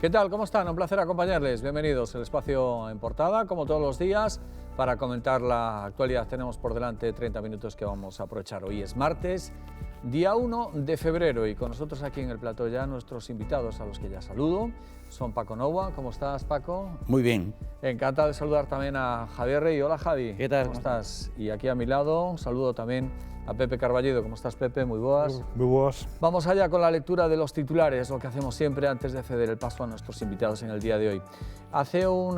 ¿Qué tal? ¿Cómo están? Un placer acompañarles. Bienvenidos al Espacio en Portada, como todos los días, para comentar la actualidad. Tenemos por delante 30 minutos que vamos a aprovechar. Hoy es martes, día 1 de febrero, y con nosotros aquí en el plató ya nuestros invitados, a los que ya saludo. Son Paco Noua. ¿Cómo estás, Paco? Muy bien. Encantado de saludar también a Javier Rey. Hola, Javi. ¿Qué tal? ¿Cómo estás? Y aquí a mi lado, un saludo también a Pepe Carballido. ¿Cómo estás, Pepe? Muy buenas. Muy buenas. Vamos allá con la lectura de los titulares, lo que hacemos siempre antes de ceder el paso a nuestros invitados en el día de hoy. Hace un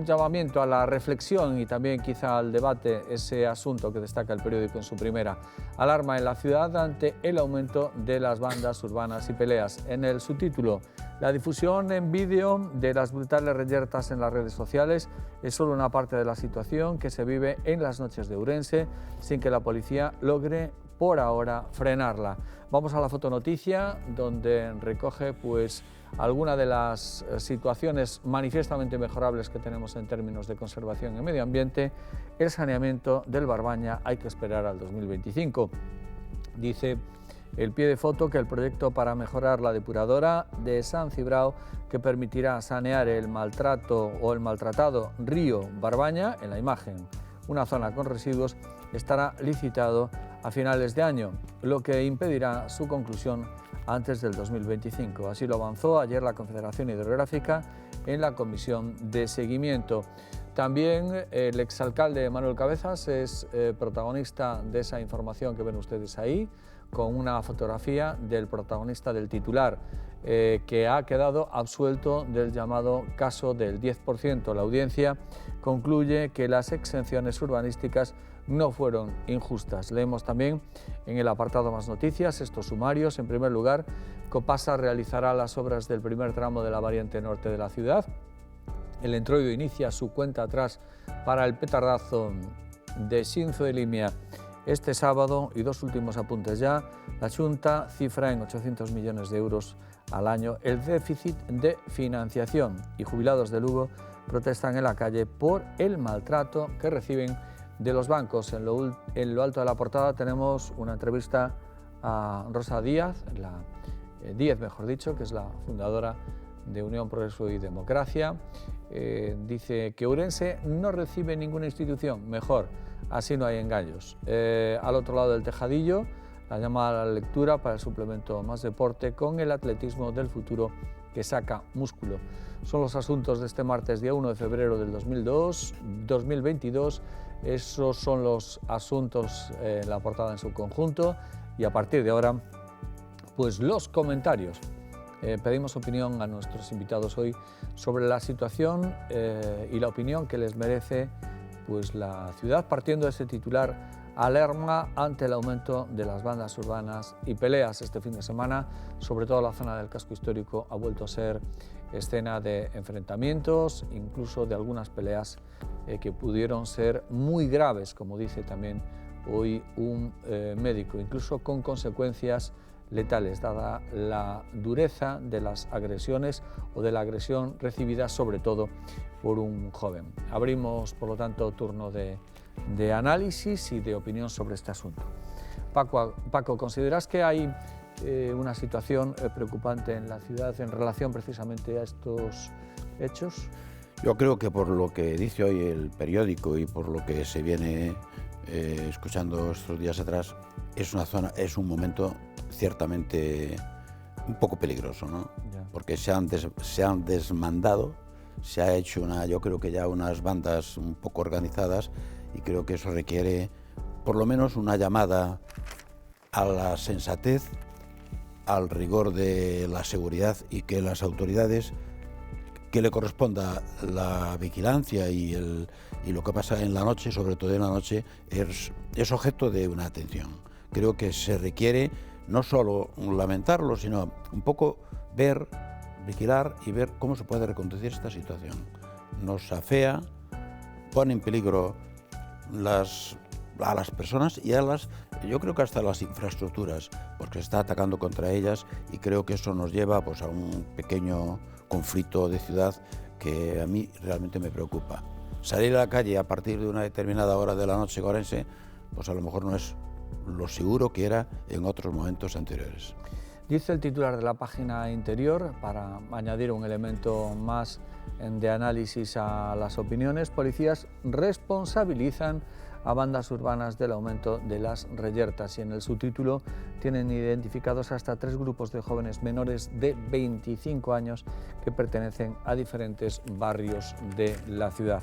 llamamiento a la reflexión y también quizá al debate ese asunto que destaca el periódico en su primera. Alarma en la ciudad ante el aumento de las bandas urbanas y peleas. En el subtítulo, la difusión en vídeo de las brutales reyertas en las redes sociales es solo una parte de la situación que se vive en las noches de Ourense sin que la policía logre por ahora frenarla. Vamos a la fotonoticia, donde recoge pues alguna de las situaciones manifiestamente mejorables que tenemos en términos de conservación y medio ambiente. El saneamiento del Barbaña hay que esperar al 2025. Dice el pie de foto que el proyecto para mejorar la depuradora de San Cibrao, que permitirá sanear el maltratado río Barbaña, en la imagen una zona con residuos, estará licitado a finales de año, lo que impedirá su conclusión antes del 2025. Así lo avanzó ayer la Confederación Hidrográfica en la comisión de seguimiento. También el exalcalde Manuel Cabezas es protagonista de esa información que ven ustedes ahí, con una fotografía del protagonista del titular, que ha quedado absuelto del llamado caso del 10%. La audiencia concluye que las exenciones urbanísticas no fueron injustas. Leemos también en el apartado Más Noticias estos sumarios. En primer lugar, Copasa realizará las obras del primer tramo de la variante norte de la ciudad. El Entroido inicia su cuenta atrás para el petardazo de Xinzo de Limia este sábado. Y dos últimos apuntes ya. La Xunta cifra en 800 millones de euros al año el déficit de financiación, y jubilados de Lugo protestan en la calle por el maltrato que reciben de los bancos. En lo alto de la portada tenemos una entrevista a Rosa Díaz, mejor dicho, que es la fundadora de Unión Progreso y Democracia. Dice que Ourense no recibe ninguna institución, mejor, así no hay engaños. Al otro lado del tejadillo, la llamada a la lectura para el suplemento Más Deporte con el atletismo del futuro que saca músculo. Son los asuntos de este martes, día 1 de febrero del 2022. Esos son los asuntos en la portada en su conjunto, y a partir de ahora, pues los comentarios. Pedimos opinión a nuestros invitados hoy sobre la situación y la opinión que les merece pues la ciudad, partiendo de ese titular: alarma ante el aumento de las bandas urbanas y peleas. Este fin de semana, sobre todo la zona del casco histórico, ha vuelto a ser escena de enfrentamientos, incluso de algunas peleas que pudieron ser muy graves, como dice también hoy un médico, incluso con consecuencias letales, dada la dureza de las agresiones o de la agresión recibida sobre todo por un joven. Abrimos, por lo tanto, turno de análisis y de opinión sobre este asunto. Paco, ¿consideras que hay una situación preocupante en la ciudad en relación precisamente a estos hechos? Yo creo que por lo que dice hoy el periódico y por lo que se viene escuchando estos días atrás, es un momento ciertamente un poco peligroso, ¿no? Ya. Porque se han desmandado, se ha hecho yo creo que ya unas bandas un poco organizadas, y creo que eso requiere por lo menos una llamada a la sensatez, al rigor de la seguridad, y que las autoridades, que le corresponda la vigilancia y lo que pasa en la noche, sobre todo en la noche, es objeto de una atención. Creo que se requiere no solo lamentarlo, sino un poco vigilar y ver cómo se puede reconducir esta situación. Nos afea, pone en peligro a las personas y yo creo que hasta las infraestructuras, porque se está atacando contra ellas, y creo que eso nos lleva pues a un pequeño conflicto de ciudad que a mí realmente me preocupa. Salir a la calle a partir de una determinada hora de la noche en Ourense, pues a lo mejor no es lo seguro que era en otros momentos anteriores. Dice el titular de la página interior, para añadir un elemento más de análisis a las opiniones, policías responsabilizan a bandas urbanas del aumento de las reyertas, y en el subtítulo tienen identificados hasta 3 grupos de jóvenes menores de 25 años que pertenecen a diferentes barrios de la ciudad.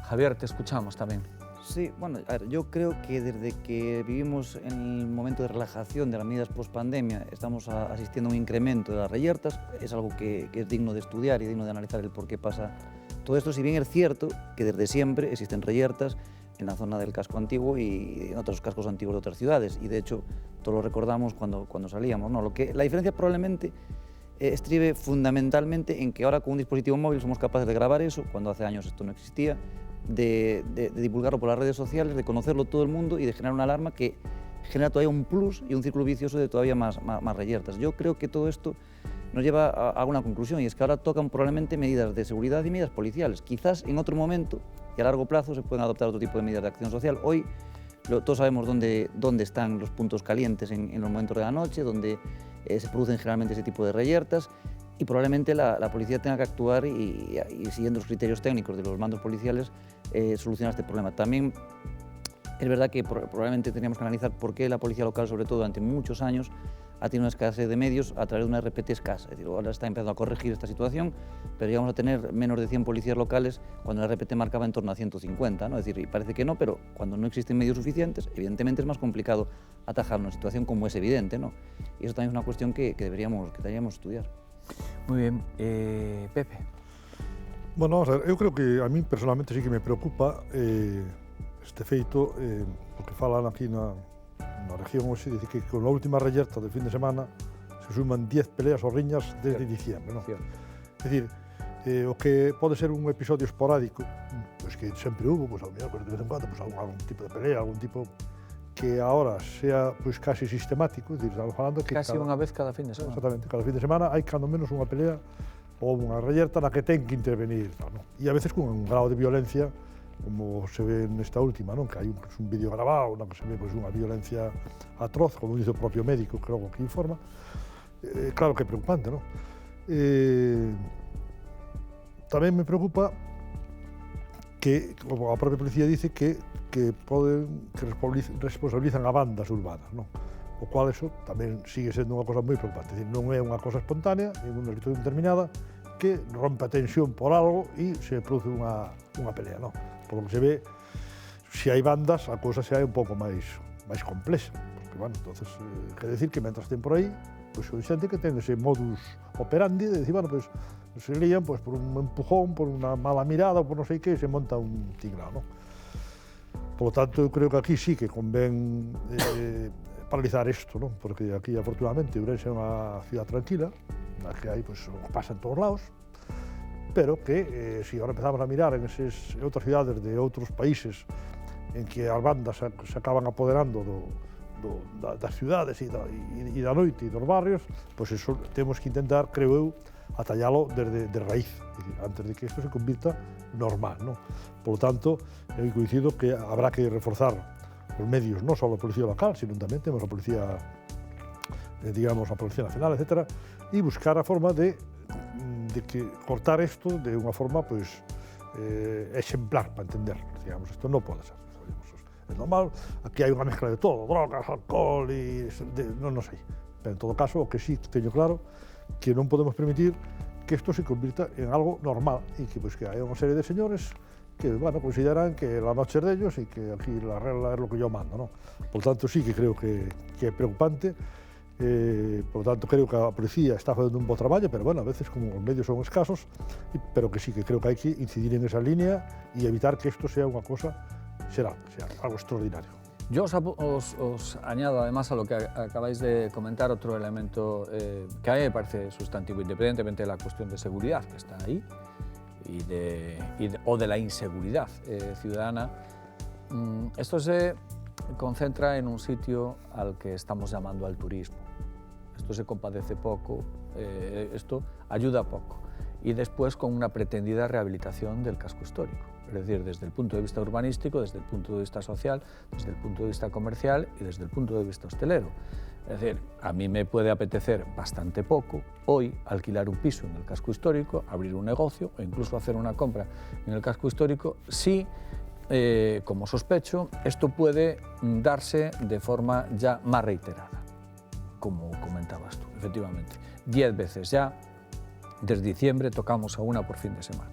Javier, te escuchamos también. Sí, bueno, a ver, yo creo que desde que vivimos en el momento de relajación de las medidas post-pandemia estamos asistiendo a un incremento de las reyertas. Es algo que es digno de estudiar y digno de analizar el por qué pasa todo esto, si bien es cierto que desde siempre existen reyertas en la zona del casco antiguo y en otros cascos antiguos de otras ciudades, y de hecho todos lo recordamos cuando salíamos, ¿no? La diferencia probablemente estribe fundamentalmente en que ahora con un dispositivo móvil somos capaces de grabar eso, cuando hace años esto no existía, de divulgarlo por las redes sociales, de conocerlo todo el mundo y de generar una alarma que genera todavía un plus y un círculo vicioso de todavía más reyertas. Yo creo que todo esto nos lleva a una conclusión, y es que ahora tocan probablemente medidas de seguridad y medidas policiales. Quizás en otro momento y a largo plazo se pueden adoptar otro tipo de medidas de acción social. Hoy todos sabemos dónde están los puntos calientes en los momentos de la noche, donde se producen generalmente ese tipo de reyertas, y probablemente la policía tenga que actuar y siguiendo los criterios técnicos de los mandos policiales solucionar este problema. También es verdad que probablemente tendríamos que analizar por qué la policía local, sobre todo durante muchos años, ha tenido una escasez de medios a través de una RPT escasa. Es decir, ahora está empezando a corregir esta situación, pero llegamos a tener menos de 100 policías locales cuando la RPT marcaba en torno a 150, ¿no? Es decir, y parece que no, pero cuando no existen medios suficientes, evidentemente es más complicado atajar una situación como es evidente, ¿no? Y eso también es una cuestión que deberíamos estudiar. Muy bien. Pepe. Bueno, vamos a ver, eu creo que a mí personalmente sí que me preocupa este feito, porque falan aquí na región hoxe, dice que con a última reyerta de fin de semana se suman 10 peleas ou riñas desde diciembre, non? É dicir, o que pode ser un episodio esporádico, pois que sempre hubo, pois ao mellor, de vez en cuando, pois algún tipo de pelea, algún tipo que ahora sea pois casi sistemático, é dicir, estamos falando que casi unha vez cada fin de semana. Exactamente, cada fin de semana hai cando menos unha pelea ou unha reyerta na que ten que intervenir, non? E a veces con un grado de violencia como se ve nesta última, non? Que hai un vídeo grabado na que se ve pois, unha violencia atroz, como dice o propio médico que logo que informa. Claro que é preocupante, non? Tamén me preocupa que, como a propia policía dice, que responsabilizan a bandas urbanas, non? O cual eso tamén sigue sendo unha cosa moi preocupante, é dicir, non é unha cosa espontánea, en unha situación determinada, que rompe a tensión por algo e se produce unha pelea, non? Por lo que se ve, se hai bandas, a cousa se hai un pouco máis complexa, porque, bueno, entonces, quer decir que mentras ten por aí, pois hai xente que ten ese modus operandi de decir, bueno, pois, se lían pois, por un empujón, por unha mala mirada, ou por non sei que, se monta un tinglao, non? Por lo tanto, eu creo que aquí sí que convén paralizar isto, non? Porque aquí, afortunadamente, Ourense é unha ciudad tranquila, na que hai, pois, pasa en todos lados, pero que, se agora empezamos a mirar en outras cidades de outros países en que as bandas se acaban apoderando das ciudades e da noite e dos barrios, pois eso temos que intentar, creo eu, atallalo de raíz, antes de que isto se convirta normal, non? Por lo tanto, eu coincido que habrá que reforzar os medios, non só a policía local, sino tamén temos a policía, digamos, a Policía Nacional, etc., e buscar a forma de que cortar isto de unha forma, pois, exemplar, para entender, digamos, isto non pode ser. É normal, aquí hai unha mezcla de todo, drogas, alcohol e... non sei. Pero en todo caso, o que sí teño claro, que non podemos permitir que isto se convirta en algo normal e que, pois, que hai unha serie de señores que, bueno, consideran que la noche es de ellos y que aquí la regla es lo que yo mando, ¿no? Por lo tanto, sí que creo que é preocupante. Por lo tanto, creo que a policía está facendo un bo traballo, pero, bueno, a veces como os medios son escasos, pero que sí que creo que hai que incidir en esa línea e evitar que isto sea unha cosa xeral, sea algo extraordinario. Yo os añado además a lo que acabáis de comentar otro elemento que a mí me parece sustantivo, independientemente de la cuestión de seguridad que está ahí o de la inseguridad ciudadana. Esto se concentra en un sitio al que estamos llamando al turismo. Esto se compadece poco, esto ayuda poco. Y después con una pretendida rehabilitación del casco histórico. Es decir, desde el punto de vista urbanístico, desde el punto de vista social, desde el punto de vista comercial y desde el punto de vista hostelero. Es decir, a mí me puede apetecer bastante poco hoy alquilar un piso en el casco histórico, abrir un negocio o incluso hacer una compra en el casco histórico si, como sospecho, esto puede darse de forma ya más reiterada, como comentabas tú, efectivamente. 10 veces ya, desde diciembre, tocamos a una por fin de semana.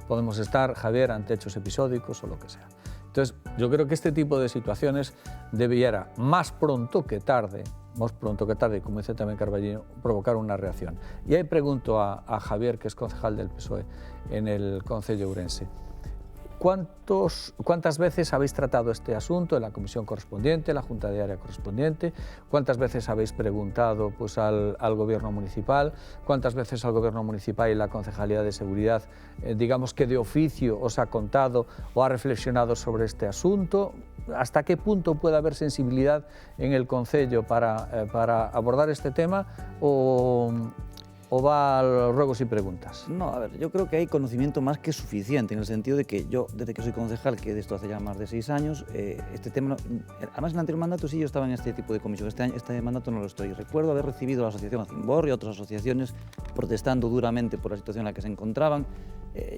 Podemos estar, Javier, ante hechos episódicos o lo que sea. Entonces, yo creo que este tipo de situaciones debiera, más pronto que tarde, como dice también Carballino, provocar una reacción. Y ahí pregunto a Javier, que es concejal del PSOE en el Concello de Ourense, ¿cuántas veces habéis tratado este asunto en la comisión correspondiente, la Junta de Área correspondiente? ¿Cuántas veces habéis preguntado pues, al Gobierno municipal? ¿Cuántas veces al Gobierno municipal y la Concejalía de Seguridad, digamos que de oficio, os ha contado o ha reflexionado sobre este asunto? ¿Hasta qué punto puede haber sensibilidad en el Concello para abordar este tema o va a los ruegos y preguntas? No, a ver, yo creo que hay conocimiento más que suficiente, en el sentido de que yo, desde que soy concejal, que de esto hace ya más de 6 años, este tema, además en el anterior mandato sí yo estaba en este tipo de comisión, este mandato no lo estoy. Recuerdo haber recibido a la asociación Acimborri y otras asociaciones protestando duramente por la situación en la que se encontraban,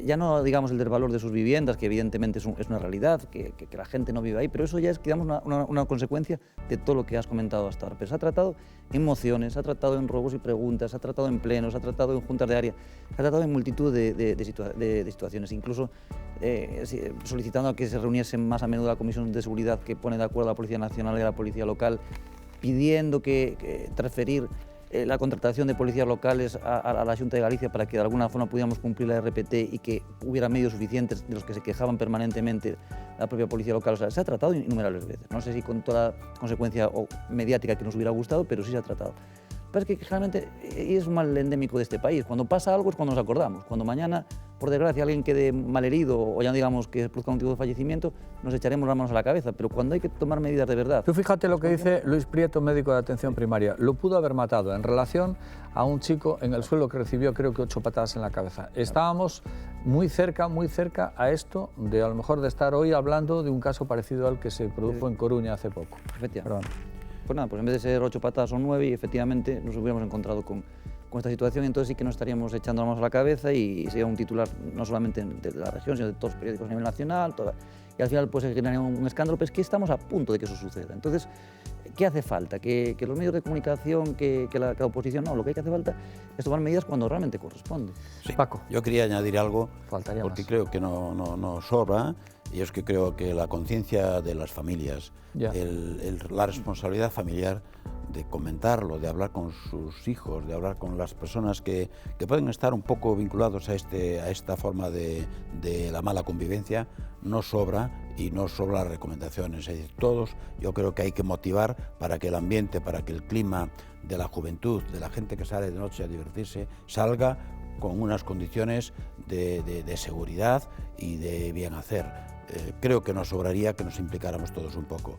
ya no digamos el desvalor de sus viviendas, que evidentemente es una realidad, que la gente no vive ahí, pero eso ya es, digamos, una consecuencia de todo lo que has comentado hasta ahora. Pero se ha tratado en mociones, se ha tratado en ruegos y preguntas, se ha tratado en plenos, se ha tratado en juntas de área, se ha tratado en multitud de situaciones, incluso solicitando a que se reuniese más a menudo la Comisión de Seguridad que pone de acuerdo a la Policía Nacional y a la Policía Local, pidiendo que transferir la contratación de policías locales a la Xunta de Galicia para que de alguna forma pudiéramos cumplir la RPT y que hubiera medios suficientes de los que se quejaban permanentemente la propia policía local. O sea, se ha tratado innumerables veces. No sé si con toda la consecuencia mediática que nos hubiera gustado, pero sí se ha tratado. Pero es que generalmente es un mal endémico de este país. Cuando pasa algo es cuando nos acordamos. Cuando mañana, por desgracia, alguien quede malherido o ya digamos que se produzca un tipo de fallecimiento, nos echaremos las manos a la cabeza. Pero cuando hay que tomar medidas de verdad... Tú fíjate lo que dice Luis Prieto, médico de atención primaria. Lo pudo haber matado en relación a un chico en el suelo que recibió creo que 8 patadas en la cabeza. Estábamos muy cerca a esto de a lo mejor de estar hoy hablando de un caso parecido al que se produjo en Coruña hace poco. Perdón. Pues nada, pues en vez de ser 8 patadas son 9 y efectivamente nos hubiéramos encontrado con esta situación, entonces sí que nos estaríamos echando las manos a la cabeza y sería un titular no solamente de la región, sino de todos los periódicos a nivel nacional, y al final pues se generaría un escándalo, pero es que estamos a punto de que eso suceda. Entonces, ¿qué hace falta? Que los medios de comunicación, que la oposición, no, lo que hace falta es tomar medidas cuando realmente corresponde. Sí. Paco. Yo quería añadir algo, Faltaría porque más. creo que no sobra, y es que creo que la conciencia de las familias, la responsabilidad familiar de comentarlo, de hablar con sus hijos, de hablar con las personas que pueden estar un poco vinculados a esta forma de la mala convivencia, no sobra y no sobra las recomendaciones. Es decir, todos yo creo que hay que motivar para que el ambiente, para que el clima de la juventud, de la gente que sale de noche a divertirse, salga con unas condiciones de seguridad y de bien hacer. Creo que nos sobraría que nos implicáramos todos un poco,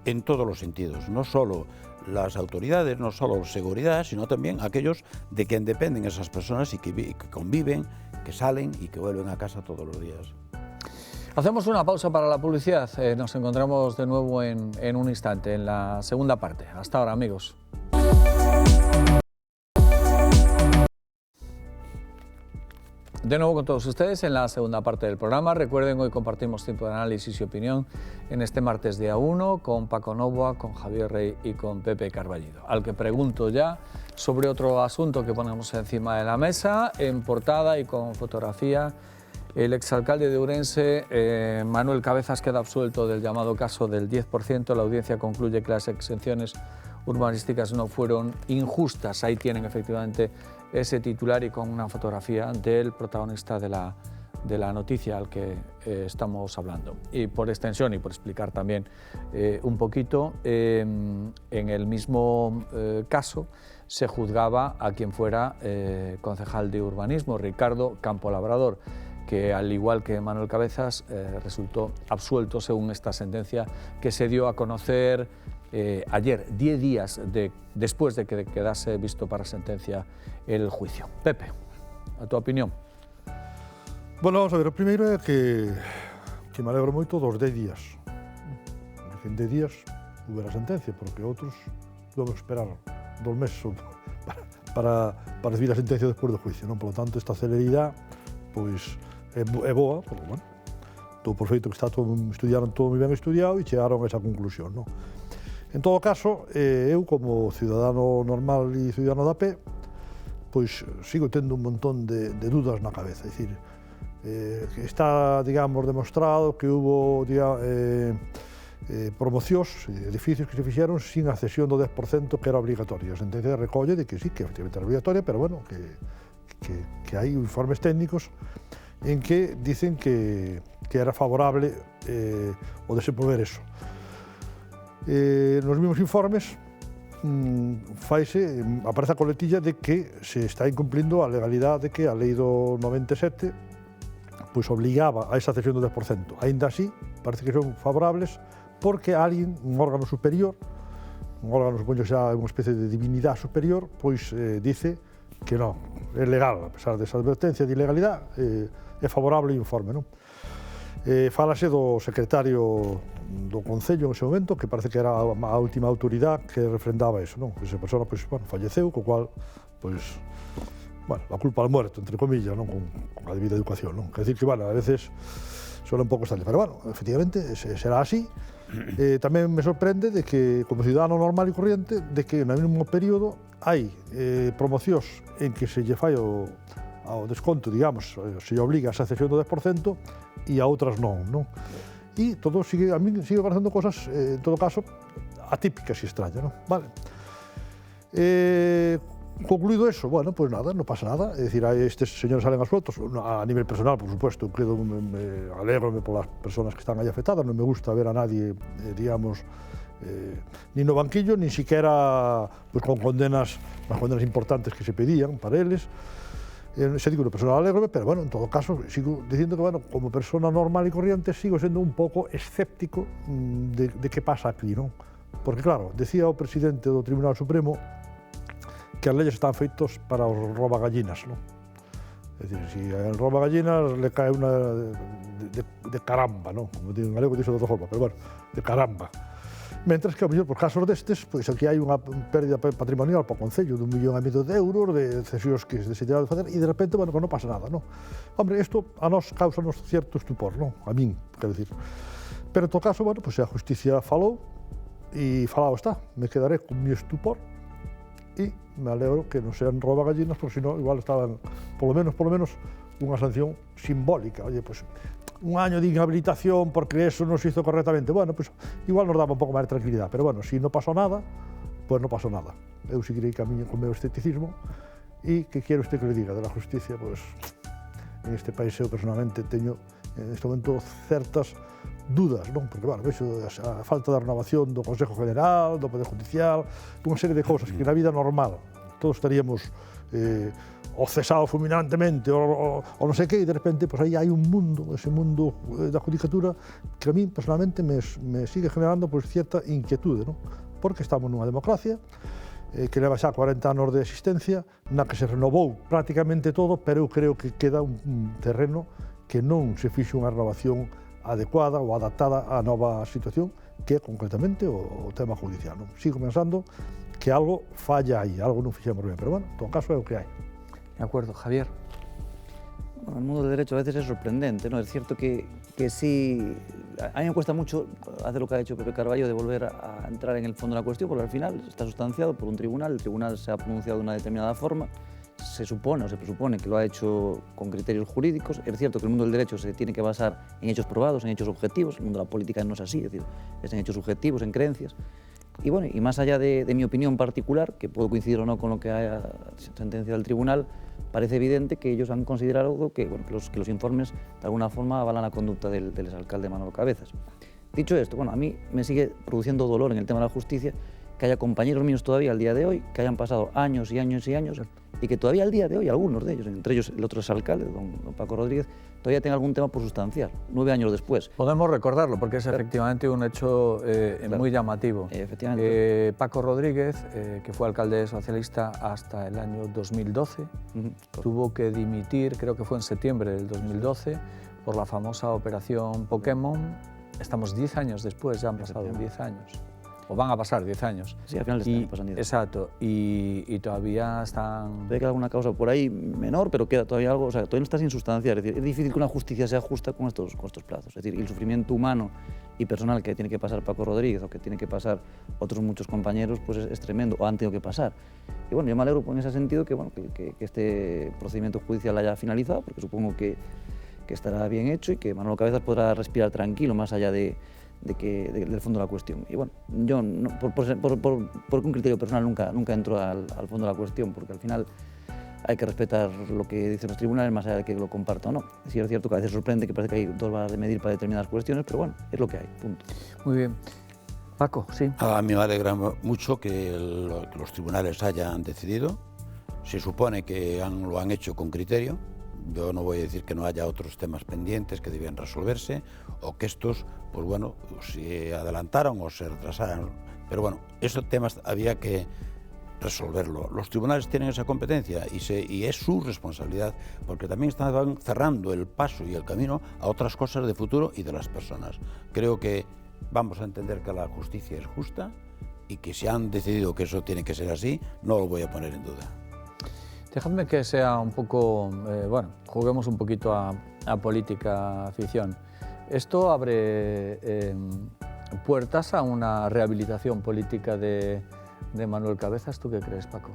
en todos los sentidos, no solo las autoridades, no solo seguridad, sino también aquellos de quien dependen esas personas y que conviven, que salen y que vuelven a casa todos los días. Hacemos una pausa para la publicidad, nos encontramos de nuevo en un instante, en la segunda parte. Hasta ahora, amigos. De nuevo con todos ustedes en la segunda parte del programa. Recuerden, hoy compartimos tiempo de análisis y opinión en este martes día 1 con Paco Novoa, con Javier Rey y con Pepe Carballido, al que pregunto ya sobre otro asunto que ponemos encima de la mesa, en portada y con fotografía. El exalcalde de Ourense, Manuel Cabezas, queda absuelto del llamado caso del 10%. La audiencia concluye que las exenciones urbanísticas no fueron injustas. Ahí tienen efectivamente ese titular y con una fotografía del protagonista de la noticia al que estamos hablando. Y por extensión y por explicar también un poquito, en el mismo caso se juzgaba a quien fuera concejal de urbanismo, Ricardo Campo Labrador, que al igual que Manuel Cabezas resultó absuelto según esta sentencia que se dio a conocer ayer, 10 días después de que quedase visto para sentencia el juicio. Pepe, a tu opinión. Bueno, vamos a ver, o primeiro é que me alegro moito dos 10 días. En 10 días hubo a sentencia, porque outros tuvemos que esperar 2 meses para recibir a sentencia despois do juicio, non? Por lo tanto, esta celeridade pois, é boa, porque, bueno, todo por feito que estudiaron todo moi ben estudiado e chegaron a esa conclusión, non? En todo caso, eu como ciudadano normal e ciudadano da pé, pois sigo tendo un montón de dudas na cabeza, é dicir, está, digamos, demostrado que hubo promocións, edificios que se fixeron sin a cesión do 10% que era obligatorio. A sentencia recolle de que sí, que efectivamente era obligatoria, pero bueno, que hai informes técnicos en que dicen que era favorable o desenvolver eso. Nos mismos informes aparece a coletilla de que se está incumplindo a legalidade de que a lei do 97 pois obligaba a esa cesión do 10%. Ainda así, parece que son favorables porque alguén, un órgano superior, un órgano, supoño, xa unha especie de divinidade superior, pois dice que non, é legal, a pesar desa advertencia de ilegalidade, é favorable o informe, non? Fálase do secretario do Concello en ese momento, que parece que era a última autoridade que refrendaba eso, non? Esa persona, pois, bueno, falleceu, co cual, pois, bueno, a culpa al muerto, entre comillas, non? Con a debida educación, non? Quer decir que, bueno, a veces suena un pouco extraño, pero, bueno, efectivamente, será así. Tamén me sorprende de que, como ciudadano normal e corriente, de que no mesmo período hai promocións en que se lle fai ao desconto, digamos, se lle obliga a esa cesión do 10% e a outras non, non? E todo sigue, a mí sigue parecendo cosas, en todo caso, atípicas e extrañas, non? Vale. Concluído eso, bueno, pues nada, no pasa nada. Es decir, estes señores salen absueltos. A nivel personal, por supuesto, alégrome por las personas que están ahí afectadas. No me gusta ver a nadie, digamos, ni no banquillo, ni siquiera pues, con condenas, las condenas importantes que se pedían para ellos. Se digo, no personal alégrome, pero bueno, en todo caso, sigo diciendo que, bueno, como persona normal y corriente, sigo siendo un poco escéptico de qué pasa aquí, ¿no? Porque, claro, decía o presidente do Tribunal Supremo que as leyes están feitos para os robagallinas, non? É dicir, se el robagallinas le cae unha de caramba, non? Como digo en galego, dixo de outra forma, pero bueno, de caramba. Mentras que, a mellor, por casos destes, pois aquí hai unha pérdida patrimonial para o Concello de 1,5 millón de euros, de cesións que se decidiron de facer, e de repente, bueno, pues non pasa nada, non? Hombre, isto a nós causa-nos cierto estupor, non? A min, quero dicir. Pero, en todo caso, bueno, pues a justicia falou, e falado está. Me quedaré con mi estupor, e me alegro que non sean robagallinas, porque senón igual estaban, por lo menos, unha sanción simbólica. Oye, pues, un año de inhabilitación porque eso non se hizo correctamente. Bueno, pues, igual nos daba un pouco máis de tranquilidade, pero bueno, si non pasou nada, pues non pasou nada. Eu seguirei camiño con meu escepticismo, e que quero que le diga de la justicia, pues, en este país eu personalmente teño, en este momento, certas dudas, non? Porque, bueno, vexo a falta de renovación do Consejo General, do Poder Judicial, unha serie de cousas que na vida normal todos estaríamos o cesados fulminantemente o non sei que, e de repente, pues, aí hai un mundo, ese mundo da judicatura que a mí, personalmente, me sigue generando pues, cierta inquietude, non? Porque estamos nunha democracia que leva xa 40 anos de existencia, na que se renovou prácticamente todo, pero eu creo que queda un terreno que non se fixe unha renovación adecuada ou adaptada á nova situación, que é concretamente o tema judicial, non? Sigo pensando que algo falla aí, algo non fixemos ben, pero bueno, en todo caso é o que hai. De acuerdo, Javier. Bueno, el mundo del derecho a veces es sorprendente, ¿no? Es cierto que sí, a mí me cuesta mucho hacer lo que ha hecho Pepe Carballo de volver a entrar en el fondo de la cuestión, porque al final está sustanciado por un tribunal, el tribunal se ha pronunciado de una determinada forma, se supone o se presupone que lo ha hecho con criterios jurídicos. Es cierto que el mundo del derecho se tiene que basar en hechos probados, en hechos objetivos. El mundo de la política no es así, es decir, es en hechos subjetivos, en creencias. Y bueno, y más allá de mi opinión particular, que puedo coincidir o no con lo que haya sentenciado el tribunal, parece evidente que ellos han considerado que, bueno, que los informes de alguna forma avalan la conducta del exalcalde Manolo Cabezas. Dicho esto, bueno, a mí me sigue produciendo dolor en el tema de la justicia que haya compañeros míos todavía al día de hoy que hayan pasado años y años y años y que todavía al día de hoy, algunos de ellos, entre ellos el otro exalcalde, don Paco Rodríguez, todavía tenga algún tema por sustanciar, 9 años después. Podemos recordarlo porque es efectivamente un hecho muy llamativo. Efectivamente. Paco Rodríguez, que fue alcalde socialista hasta el año 2012, tuvo que dimitir, creo que fue en septiembre del 2012, por la famosa operación Pokémon. Estamos 10 años después, ya han pasado 10 años. o van a pasar 10 años. Sí, al final de este año pasan 10. Exacto, y todavía están... Puede que alguna causa por ahí menor, pero queda todavía algo, o sea, todavía no está sin sustanciar. Es decir, es difícil que una justicia sea justa con estos plazos. Es decir, el sufrimiento humano y personal que tiene que pasar Paco Rodríguez o que tiene que pasar otros muchos compañeros, pues es tremendo, o han tenido que pasar. Y bueno, yo me alegro en ese sentido que, bueno, que este procedimiento judicial haya finalizado, porque supongo que estará bien hecho y que Manolo Cabezas podrá respirar tranquilo más allá del fondo de la cuestión. Y bueno, yo por un criterio personal nunca entro al fondo de la cuestión, porque al final hay que respetar lo que dicen los tribunales más allá de que lo comparta o no. Sí, es cierto que a veces sorprende que parece que hay dos varas de medir para determinadas cuestiones, pero bueno, es lo que hay, punto. Muy bien. Paco, sí. A mí me alegra mucho que los tribunales hayan decidido. Se supone que lo han hecho con criterio. Yo no voy a decir que no haya otros temas pendientes que debían resolverse o que estos, pues bueno, se adelantaron o se retrasaron. Pero bueno, esos temas había que resolverlo. Los tribunales tienen esa competencia y es su responsabilidad, porque también están cerrando el paso y el camino a otras cosas de futuro y de las personas. Creo que vamos a entender que la justicia es justa y que si han decidido que eso tiene que ser así, no lo voy a poner en duda. Dejadme que sea un poco, bueno, juguemos un poquito a política ficción. ¿Esto abre puertas a una rehabilitación política de Manuel Cabezas? ¿Tú qué crees, Paco?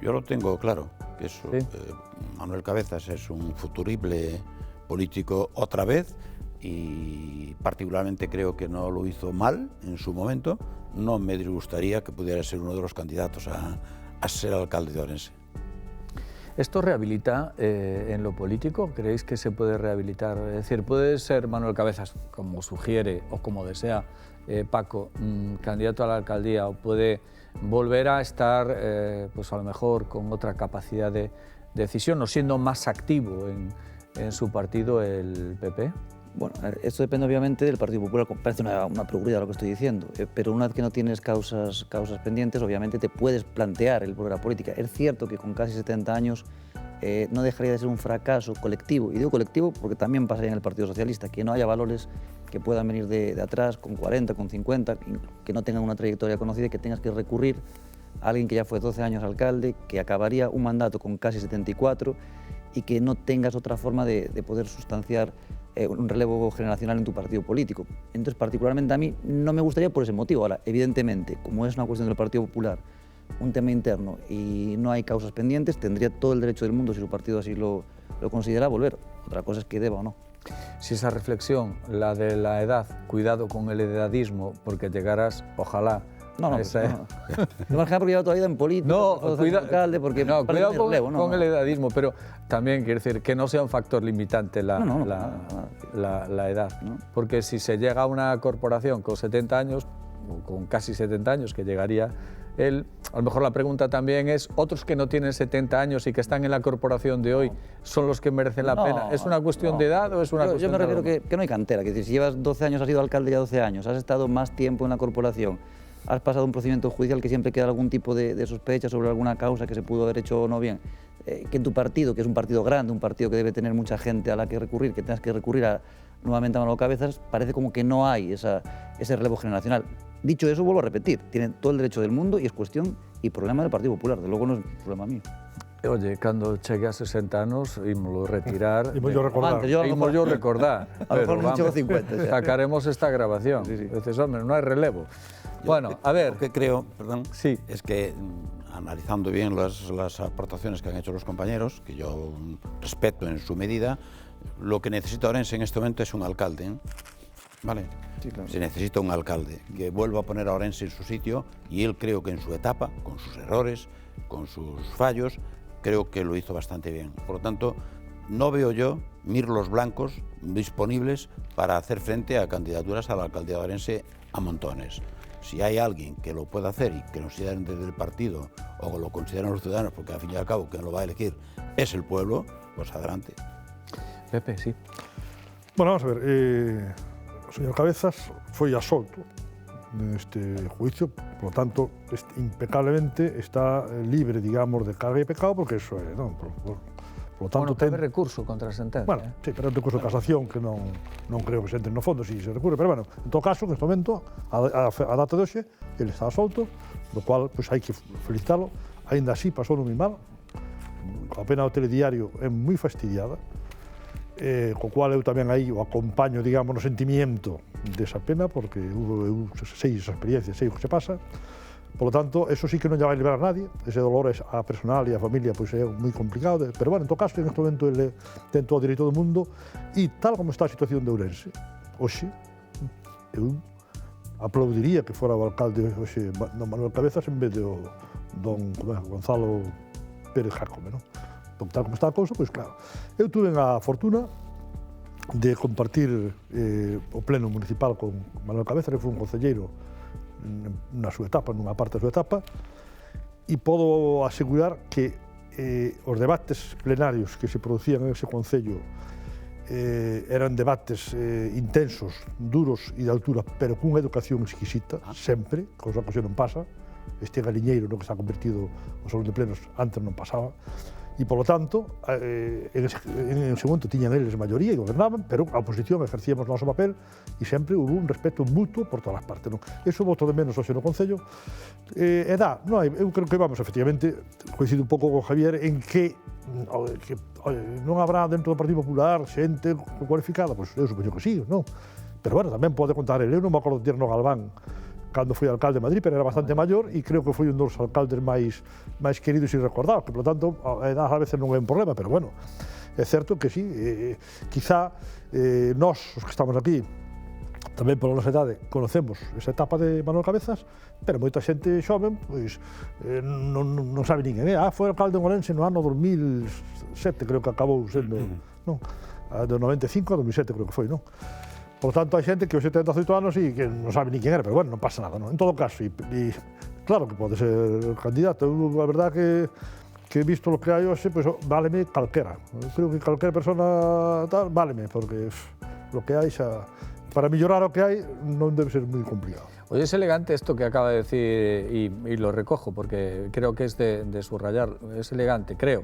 Yo lo tengo claro, que eso, ¿sí? Manuel Cabezas es un futurible político otra vez y particularmente creo que no lo hizo mal en su momento. No me disgustaría que pudiera ser uno de los candidatos a ser alcalde de Orense. ¿Esto rehabilita en lo político? ¿Creéis que se puede rehabilitar? Es decir, ¿puede ser Manuel Cabezas, como sugiere o como desea Paco, candidato a la alcaldía, o puede volver a estar, pues a lo mejor con otra capacidad de decisión, o siendo más activo en su partido, el PP? Bueno, esto depende obviamente del Partido Popular, parece una perogrullada lo que estoy diciendo, pero una vez que no tienes causas pendientes, obviamente te puedes plantear el volver a la política. Es cierto que con casi 70 años no dejaría de ser un fracaso colectivo, y digo colectivo porque también pasaría en el Partido Socialista, que no haya valores que puedan venir de atrás, con 40, con 50, que no tengan una trayectoria conocida y que tengas que recurrir a alguien que ya fue 12 años alcalde, que acabaría un mandato con casi 74 y que no tengas otra forma de poder sustanciar un relevo generacional en tu partido político. Entonces, particularmente a mí no me gustaría por ese motivo. Ahora, evidentemente, como es una cuestión del Partido Popular, un tema interno y no hay causas pendientes, tendría todo el derecho del mundo, si su partido así lo considera, a volver. Otra cosa es que deba o no. Si esa reflexión, la de la edad, cuidado con el edadismo, porque llegarás, ojalá, no, más que porque lleva toda la vida en política, alcalde, porque no, cuidado con el edadismo, pero también quiere decir que no sea un factor limitante la edad, ¿no? Porque si se llega a una corporación con 70 años, o con casi 70 años, que llegaría él, a lo mejor la pregunta también es, ¿otros que no tienen 70 años y que están en la corporación de hoy son los que merecen la pena? ¿Es una cuestión de edad o es una cuestión de... Yo me refiero que no hay cantera, que decir, si llevas 12 años, has sido alcalde ya 12 años, has estado más tiempo en la corporación, has pasado un procedimiento judicial que siempre queda algún tipo de sospecha sobre alguna causa que se pudo haber hecho o no bien, que en tu partido, que es un partido grande, un partido que debe tener mucha gente a la que recurrir, que tengas que recurrir nuevamente a Manolo Cabezas, parece como que no hay ese relevo generacional. Dicho eso, vuelvo a repetir, tienen todo el derecho del mundo y es cuestión y problema del Partido Popular, de luego no es problema mío. Oye, cuando chegue a 60 anos, ímoslo retirar. Ímos yo recordar. Ímos yo recordar. A lo mejor no llego 50. Sacaremos esta grabación. Sí. Dices, hombre, no hay relevo. Bueno, a ver. Lo que creo, perdón, sí, es que analizando bien las aportaciones que han hecho los compañeros, que yo respeto en su medida, lo que necesita Orense en este momento es un alcalde, ¿eh? ¿Vale? Sí, claro. Se necesita un alcalde que vuelva a poner a Orense en su sitio, y él creo que en su etapa, con sus errores, con sus fallos, creo que lo hizo bastante bien. Por lo tanto, no veo yo mirlos blancos disponibles para hacer frente a candidaturas a la alcaldía de Orense a montones. Si hay alguien que lo pueda hacer y que lo consideren desde el partido o lo consideren los ciudadanos, porque al fin y al cabo quien lo va a elegir es el pueblo, pues adelante. Pepe, sí. Bueno, vamos a ver. O señor Cabezas foi absolto neste juicio, por lo tanto, impecablemente está libre, digamos, de carga e pecado, porque eso é, non? Por Por lo tanto, cabe recurso contra a sentencia. Bueno, sí, pero é un recurso de casación que non creo que se entre no fondo si se recurre, pero bueno, en todo caso, en este momento, a data de hoxe, ele está solto, do cual pues, hai que felicitalo, aínda así pasou moi mal, a pena do telediario é moi fastidiada, co cual eu tamén aí o acompaño, digamos, no sentimiento desa pena, porque eu sei esa experiencia, sei o que se pasa. Por lo tanto, eso sí que non lle vai liberar a nadie, ese dolor a personal e a familia pois, é moi complicado, pero bueno, en todo caso, en este momento ele ten todo o direito do mundo e tal como está a situación de Ourense, hoxe, eu aplaudiría que fora o alcalde hoxe, don Manuel Cabezas, en vez de don Gonzalo Pérez Jácome, non? Porque tal como está a cousa, pois claro. Eu tuve a fortuna de compartir o pleno municipal con Manuel Cabezas, que foi un concelleiro na súa etapa, nunha parte da súa etapa, e podo asegurar que os debates plenarios que se producían en ese concello eran debates intensos, duros e de altura, pero cunha educación exquisita, sempre, cosa que hoxe non pasa. Este galiñeiro no que está convertido o salón de plenos antes non pasaba. E, polo tanto, en ese momento tiñan eles maioría e gobernaban, pero a oposición ejercíamos o noso papel e sempre hubo un respeto mutuo por todas as partes. Non? Eso voto de menos hoxe no Concello. Eu creo que vamos, efectivamente, coincido un pouco con Javier en que non habrá dentro do Partido Popular xente cualificada, pois eu supoño que sí, non? Pero, bueno, tamén pode contar ele. Eu non me acordo de Tierno Galván cando foi alcalde de Madrid, pero era bastante maior e creo que foi un dos alcaldes máis queridos e recordados, que, por lo tanto, a veces non é un problema, pero, bueno, é certo que sí, quizá nós, os que estamos aquí, tamén pola nosa idade, conocemos esa etapa de Manuel Cabezas, pero moita xente xoven, pois, non sabe ninguén. Foi alcalde en Ourense no ano 2007, creo que acabou sendo, non? Do 95 a 2007 creo que foi, non? Por lo tanto, hai xente que hoxe ten 18 anos e que non sabe ni quen era, pero bueno, non pasa nada, non? En todo caso, e claro que pode ser candidato. Eu, a verdad que visto lo que hai hoxe, pues, váleme calquera. Eu creo que calquera persona tal, váleme, porque lo que hai xa... Para mellorar o que hai non debe ser moi complicado. Oye, es elegante esto que acaba de decir y lo recojo porque creo que es de subrayar. Es elegante, creo,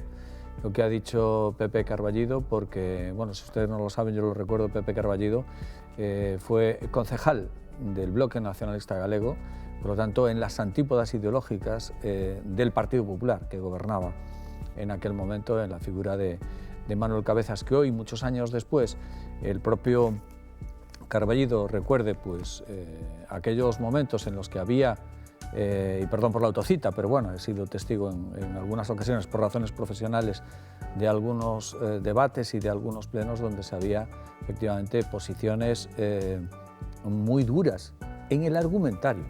lo que ha dicho Pepe Carballido, porque, bueno, si ustedes no lo saben, yo lo recuerdo, Pepe Carballido fue concejal del Bloque Nacionalista Galego, por lo tanto, en las antípodas ideológicas del Partido Popular, que gobernaba en aquel momento en la figura de Manuel Cabezas, que hoy, muchos años después, el propio Carballido recuerde pues, aquellos momentos en los que había, y perdón por la autocita, pero bueno, he sido testigo en algunas ocasiones por razones profesionales de algunos debates y de algunos plenos donde se había efectivamente posiciones muy duras en el argumentario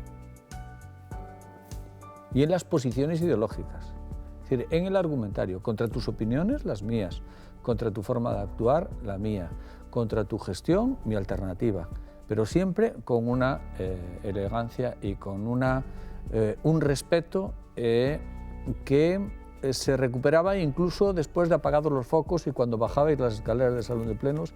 y en las posiciones ideológicas. Es decir, en el argumentario, contra tus opiniones, las mías, contra tu forma de actuar, la mía, contra tu gestión, mi alternativa, pero siempre con una elegancia y con un respeto que se recuperaba incluso después de apagados los focos y cuando bajabais las escaleras del salón de plenos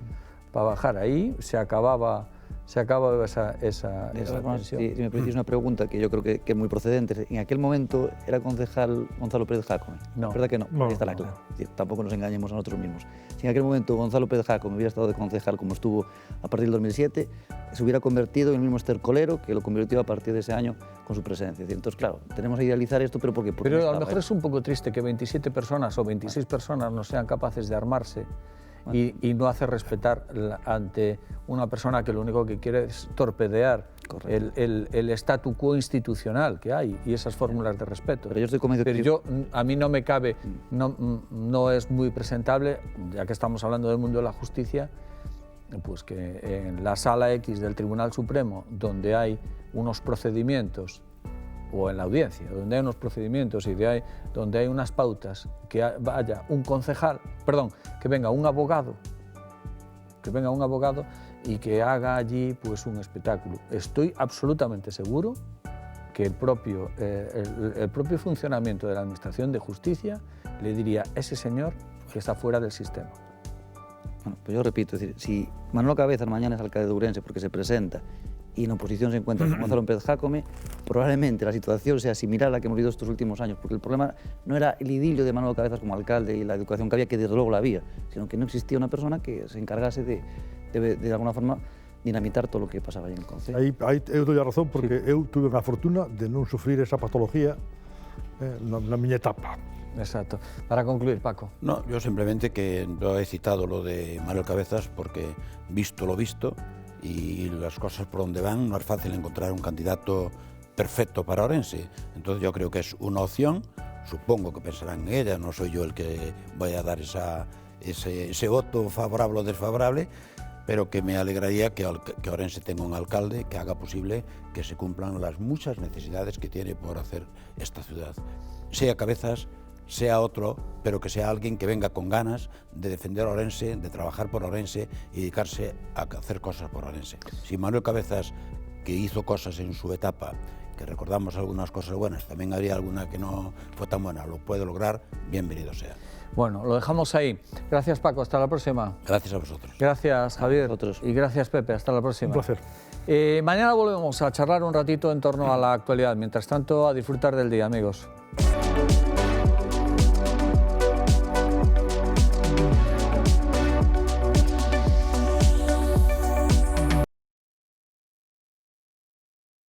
para bajar ahí se acababa esa tensión. Si me permitís una pregunta que yo creo que es muy procedente. En aquel momento era concejal Gonzalo Pérez Jácome. No. ¿Verdad que no? No, ahí está la clave. No. Tampoco nos engañemos a nosotros mismos. Si en aquel momento Gonzalo Pérez Jácome hubiera estado de concejal como estuvo a partir del 2007, se hubiera convertido en el mismo estercolero que lo convirtió a partir de ese año con su presencia. Entonces, claro, tenemos que idealizar esto, pero ¿por qué? Pero a lo mejor es un poco triste que 27 personas o 26 personas no sean capaces de armarse y no hacer respetar ante una persona que lo único que quiere es torpedear el statu quo institucional que hay y esas fórmulas de respeto. Pero yo estoy convencido a mí no me cabe, no es muy presentable, ya que estamos hablando del mundo de la justicia, pues que en la sala X del Tribunal Supremo, donde hay unos procedimientos, o en la audiencia, donde hay unos procedimientos y donde hay unas pautas, que vaya un concejal, perdón, que venga un abogado y que haga allí pues un espectáculo. Estoy absolutamente seguro que el propio funcionamiento de la Administración de Justicia le diría ese señor que está fuera del sistema. Bueno, pues yo repito, es decir, si Manuel Cabezas mañana es alcalde de Ourense porque se presenta y en oposición se encuentra con Gonzalo Pérez Jácome, probablemente la situación sea similar a la que hemos vivido estos últimos años, porque el problema no era el idilio de Manolo Cabezas como alcalde y la educación que había, que desde luego la había, sino que no existía una persona que se encargase de alguna forma, dinamitar todo o que pasaba aí en el Concello. Aí eu dou a razón porque eu tuve a fortuna de non sufrir esa patología na miña etapa. Exacto. Para concluir, Paco. No, yo simplemente que no he citado lo de Manuel Cabezas porque, visto lo visto, y las cosas por donde van, no es fácil encontrar un candidato perfecto para Orense. Entonces yo creo que es una opción, supongo que pensarán en ella, no soy yo el que voy a dar ese voto favorable o desfavorable, pero que me alegraría que Orense tenga un alcalde que haga posible que se cumplan las muchas necesidades que tiene por hacer esta ciudad. Sea Cabezas, sea otro, pero que sea alguien que venga con ganas de defender a Orense, de trabajar por Orense y dedicarse a hacer cosas por Orense. Si Manuel Cabezas, que hizo cosas en su etapa, que recordamos algunas cosas buenas, también habría alguna que no fue tan buena, lo puede lograr, bienvenido sea. Bueno, lo dejamos ahí. Gracias, Paco. Hasta la próxima. Gracias a vosotros. Gracias, Javier. vosotros. Y gracias, Pepe. Hasta la próxima. Un placer. Mañana volvemos a charlar un ratito en torno a la actualidad. Mientras tanto, a disfrutar del día, amigos.